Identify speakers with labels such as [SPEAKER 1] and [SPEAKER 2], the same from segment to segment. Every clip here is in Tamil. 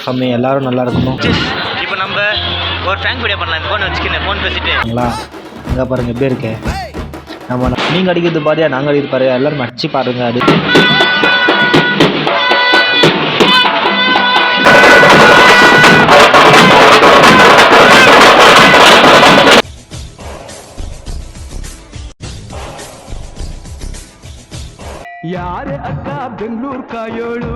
[SPEAKER 1] சாமி எல்லாரும் நல்லா இருக்கணும்.
[SPEAKER 2] இப்போ நம்ம ஒரு ஃப்ராங்க் வீடியோ பண்ணலாம். இந்த ஃபோன் வச்சுக்கின்னு ஃபோன் பேசிட்டு
[SPEAKER 1] அங்கே பாருங்க எப்படி இருக்கு. நம்ம நீங்கள் அடிக்கிறது பாதியா நாங்கள் அடிக்கிறது பாரு, எல்லாரும் அடிச்சு பாருங்க. அது
[SPEAKER 3] ಯಾರೇ ಅಕ್ಕ ಬೆಂಗಳೂರು ಕಾಯೋಳು.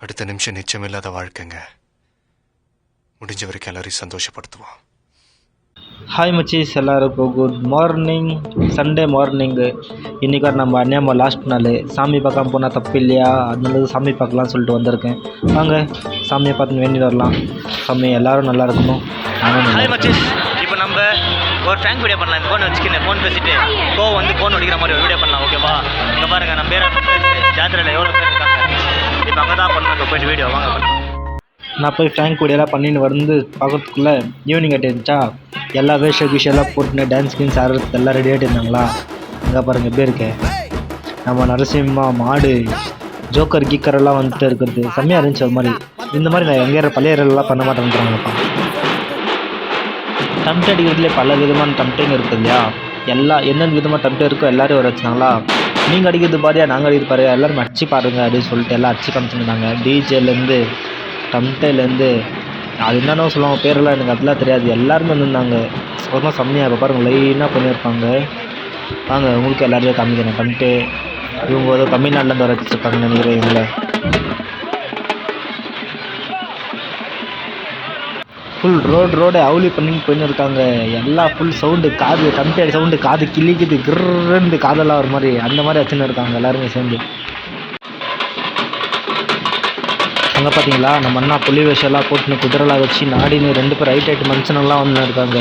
[SPEAKER 4] அடுத்த நிமிஷம் நிச்சயமில்லாத வாழ்க்கைங்க. முடிஞ்ச வரைக்கும் எல்லாரையும் சந்தோஷப்படுத்துவோம்.
[SPEAKER 1] ஹாய் மச்சீஸ், எல்லாருக்கும் குட் மார்னிங். Sunday morning. இன்றைக்கி நம்ம அண்ணாம லாஸ்ட் நாள். சாமி பார்க்காம போனால் தப்பு இல்லையா, அதனால சாமி பார்க்கலாம்னு சொல்லிட்டு வந்திருக்கேன். வாங்க சாமியை பார்த்து வேண்டிட்டு வரலாம். சாமி எல்லாரும் நல்லா இருக்கணும்.
[SPEAKER 2] ஹாய் மச்சீஸ், இப்போ நம்ம ஒரு ஃப்ராங்க் வீடியோ பண்ணலாம். இந்த ஃபோன் வச்சுக்கின்னு ஃபோன் பேசிட்டு ஃபோன் அடிக்கிற மாதிரி ஒரு வீடியோ பண்ணலாம். ஓகேவா? இங்கே பாருங்க, நம்ம பேர் ஜாத்திரையில் எவ்வளோ பேர் இருக்காங்க. இப்போ அங்கே தான் பண்ணணும். போயிட்டு வீடியோ வாங்க பண்ணலாம்.
[SPEAKER 1] நான் போய் ஃப்ராங்க் வீடியோலாம் பண்ணின்னு வந்து பார்க்கறதுக்குள்ளே ஈவினிங் ஆகிட்டு இருந்துச்சா. எல்லா விஷயம்லாம் போட்டுன்னு டான்ஸ் கீன்ஸ் ஆடுறதுக்கு எல்லாம் ரெடி ஆகிட்டு இருந்தாங்களா. அங்கே பாருங்கள் எப்படி இருக்கு. நம்ம நரசிம்மா மாடு ஜோக்கர் கீக்கரெல்லாம் வந்துட்டு இருக்கிறது செம்மையாக இருந்துச்சு. ஒரு மாதிரி இந்த மாதிரி நான் எங்கேயாவது பழையரெல்லாம் பண்ண மாட்டேங்கிறாங்கப்பா. டம்ட்டு அடிக்கிறதுலே பல விதமான டம்ட்டிங் இருக்குது இல்லையா. எந்தெந்த விதமாக டம்ட்டு இருக்கோ எல்லோரும் வர வச்சுனாங்களா. நீங்கள் அடிக்கிறது பாரியா நாங்கள் அடிக்கிறது பாரு, எல்லோரும் அடிச்சு பாருங்க அப்படின்னு சொல்லிட்டு எல்லாம் அடிச்சு காமிச்சுருந்தாங்க. டிஜேலேருந்து டம்ட்டேலேருந்து அது என்னென்ன சொல்லுவாங்க பேரெல்லாம் எனக்கு அதெல்லாம் தெரியாது. எல்லாருமே வந்துருந்தாங்க. ஒரு செம்மையாக இப்போ பாருங்கள் லைனாக பண்ணியிருப்பாங்க. வாங்க உங்களுக்கு எல்லாருமே காமிக்கிறேன். டம்ட்டு இவங்க ஏதோ தமிழ்நாட்டிலேருந்து வர வச்சுருக்காங்கன்னு நினைக்கிறேன். இவங்கள ஃபுல் ரோடை அவுலி பண்ணின்னு போயின்னு இருக்காங்க. எல்லாம் ஃபுல் சவுண்டு, காது டம்ட்டே சவுண்டு, காது கிளிக்குது, கிர்ன்னு காதெல்லாம் ஒரு மாதிரி அந்த மாதிரி வச்சுன்னு இருக்காங்க எல்லாருமே சேர்ந்து. அங்கே பார்த்தீங்களா நம்ம அண்ணா புலி வேஷம்லாம் போட்டுன்னு குதிரெல்லாம் வச்சு நாடின்னு 2 பேர் ஹைட் மனுஷனெல்லாம் வந்து இருக்காங்க.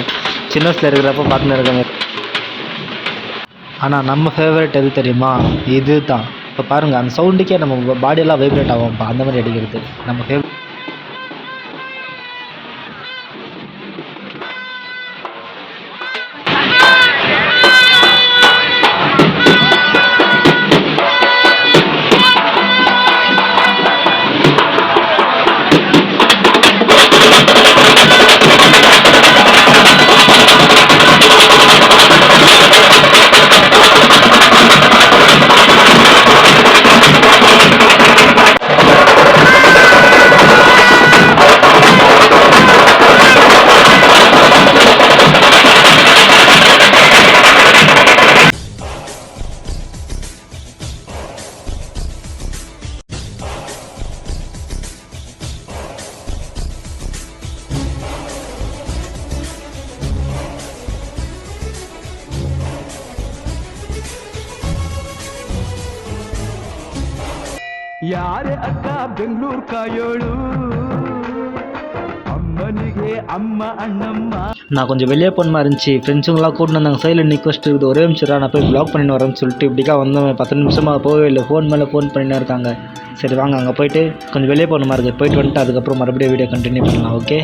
[SPEAKER 1] சின்ன வயசில் இருக்கிறப்ப பார்த்துன்னு இருக்காங்க. ஆனால் நம்ம ஃபேவரட் எது தெரியுமா? இது தான். இப்போ பாருங்கள் அந்த சவுண்டுக்கே நம்ம பாடியெல்லாம் வைப்ரேட் ஆகும்ப்பா. அந்த மாதிரி அடிக்கிறது நம்ம ஃபேவரட்.
[SPEAKER 3] ಯಾರೇ ಅಕ್ಕ ಬೆಂಗಳೂರು ಕಾಯೋಳು. ಅಮ್ಮನಿಗೆ ಅಮ್ಮ ಅಣ್ಣಮ್ಮ.
[SPEAKER 1] நான் கொஞ்சம் வெளியே போன மாதிரி இருந்துச்சு. ஃப்ரெண்ட்ஸுங்களாம் கூட்டின்னு வந்தாங்க. சைடில் நிற்க வச்சுட்டு இருக்குது. ஒரே நிமிஷம் நான் போய் ப்ளாக் பண்ணின்னு வரேன்னு சொல்லிட்டு இப்படிக்கா வந்தோம். 10 நிமிஷமாக போகவே இல்லை. ஃபோன் மேலே ஃபோன் பண்ணின்னு இருக்காங்க. சரி வாங்க அங்கே போயிட்டு கொஞ்சம் வெளியே போன மாதிரி இருக்குது. போயிட்டு வந்துட்டு அதுக்கப்புறம் மறுபடியும் வீடியோ கண்டினியூ பண்ணலாம். ஓகே.